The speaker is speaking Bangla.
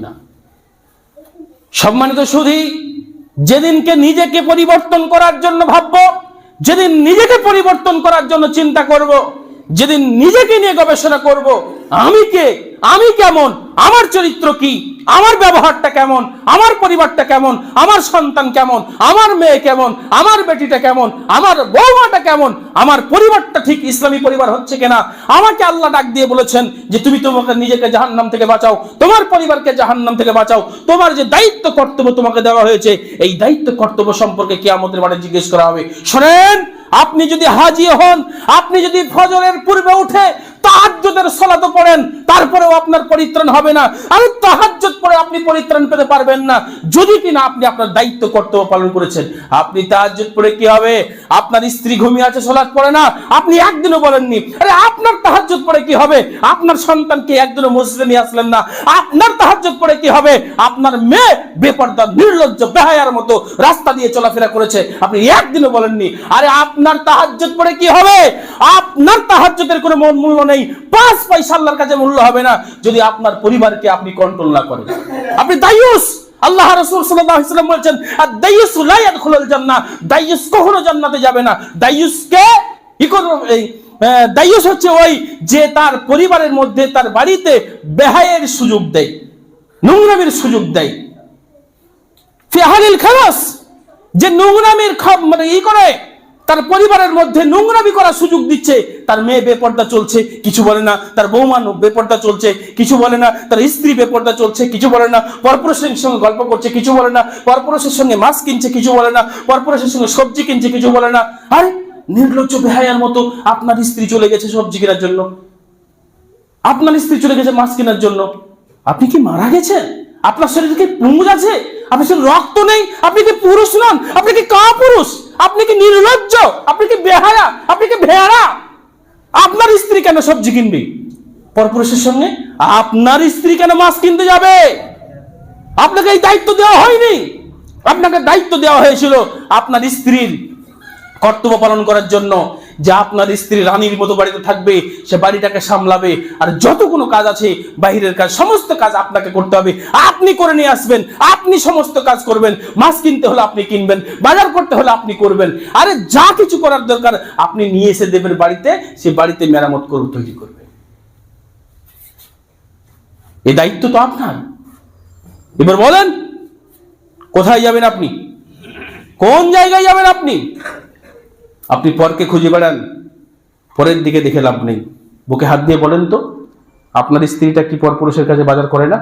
না। সম্মানিত সুধী, যেদিনকে নিজেকে পরিবর্তন করার জন্য ভাববো, যেদিন নিজেকে পরিবর্তন করার জন্য চিন্তা করব, যেদিন নিজেকে নিয়ে গবেষণা করব, আমি কে, আমি কেমন, আমার চরিত্র কি, আমার ব্যবহারটা কেমন, আমার পরিবারটা কেমন, আমার সন্তান কেমন, আমার মেয়ে কেমন, আমার বেটিটা কেমন, আমার বৌমাটা কেমন, আমার পরিবারটা ঠিক ইসলামী পরিবার হচ্ছে কিনা। আমাকে আল্লাহ ডাক দিয়ে বলেছেন যে তুমি তোমাকে নিজেকে জাহান্নাম থেকে বাঁচাও, তোমার পরিবারকে জাহান্নাম থেকে বাঁচাও। তোমার যে দায়িত্ব কর্তব্য তোমাকে দেওয়া হয়েছে, এই দায়িত্ব কর্তব্য সম্পর্কে কিয়ামতের মাঠে জিজ্ঞেস করা হবে। শোনেন, আপনি যদি হাজি হন, আপনি যদি ফজরের পূর্বে উঠে তাহাজ্জুদের সালাত পড়েন, তারপরেও আপনার পরিত্রাণ হবে না। আর তাহাজ্জুদ পড়ে আপনি পরিত্রাণ পেতে পারবেন না যদি কিনা আপনি আপনার দায়িত্ব কর্তব্য পালন করেছেন। আপনি তাহাজ্জুদ পড়ে কি হবে? আপনার স্ত্রী ঘুমিয়ে আছে, সালাত পড়ে না, আপনি একদিনও বলেননি। আরে আপনার তাহাজ্জুদ পড়ে কি হবে? আপনার সন্তানকে একদিনও মসজিদে নিয়ে আসলেন না। আপনার তাহাজ্জুদ পড়ে কি হবে? আপনার মেয়ে বেপরদা, নির্লজ্জ, বেহায়ার মতো রাস্তা দিয়ে চলাফেরা করেছে, আপনি একদিনও বলেননি। আরে আপনার তাহাজ্জুদ পড়ে কি হবে? আপনার তাহাজ্জুদের কোনো মূল্য নেই, 5 পয়সা আল্লাহর কাছে মূল্য হবে না যদি আপনার পরিবারকে আপনি কন্ট্রোল না করেন। আপনি দায়ুস। আল্লাহ রাসূল সাল্লাল্লাহু আলাইহি ওয়াসাল্লাম বলেছেন, আদ-দায়ুসু লা ইয়াদখুলুল জান্নাহ, দায়ুস কখনো জান্নাতে যাবে না। দায়ুসকে দায়ুস হচ্ছে ওই যে তার পরিবারের মধ্যে, তার বাড়িতে বেহায়ের সুযোগ দেয়, নোংরামির সুযোগ দেয়। ফি আহলিল খালাস, যে নোংরামির মানে করে তার পরিবারের মধ্যে নোংরামি করার সুযোগ দিচ্ছে। তার মেয়ে বেপর্দা চলছে, কিছু বলে না। তার বৌমা বেপর্দা চলছে, কিছু বলে না। তার স্ত্রী বেপর্দা চলছে, কিছু বলে না। পরপুরুষের সঙ্গে গল্প করছে, কিছু বলে না। পরপুরুষের সঙ্গে মাছ কিনছে, কিছু বলে না। পরপুরুষের সঙ্গে সবজি কিনছে, কিছু বলে না। আরে নির্লজ্জ বেহায়ার মতো আপনার স্ত্রী চলে গেছে সবজি কেনার জন্য, আপনার স্ত্রী চলে গেছে মাছ কেনার জন্য। আপনি কি মারা গেছেন? আপনার শরীরে কি পুঁজ আছে? আপনার শরীরে রক্ত নেই? আপনি কি পুরুষ নন? আপনি কি কাপুরুষ? আপনি কি নির্লজ্জ? আপনি কি বেহায়া? আপনি কি ভেড়া? আপনার স্ত্রী কেন সবজি কিনবে পরপুরুষের সঙ্গে? আপনার স্ত্রী কেন মাছ কিনতে যাবে? আপনাকে এই দায়িত্ব দেওয়া হয়নি। আপনাকে দায়িত্ব দেওয়া হয়েছিল আপনার স্ত্রীর কর্তব্য পালন করার জন্য, যে আপনার স্ত্রী রানীর মতো বাড়িতে থাকবে, সে বাড়িটাকে সামলাবে, আর যত কোনো কাজ আছে বাহিরের কাজ, সমস্ত কাজ আপনাকে করতে হবে। আপনি করে নিয়ে আসবেন, আপনি সমস্ত কাজ করবেন। মাছ কিনতে হলে আপনি কিনবেন, বাজার করতে হলে আপনি করবেন। আরে যা কিছু করার দরকার আপনি নিয়ে এসে দেবেন বাড়িতে, সে বাড়িতে মেরামত করে তৈরি করবে। এই দায়িত্ব তো আপনার। এবার বলেন, কোথায় যাবেন আপনি? কোন জায়গায় যাবেন আপনি? আপনি পরকে খুঁজে বেড়ান, পরের দিকে দেখে লাভ নেই। বুকে হাত দিয়ে বলেন তো, আপনার স্ত্রীটা কি পরপুরুষের কাছে বাজার করে না?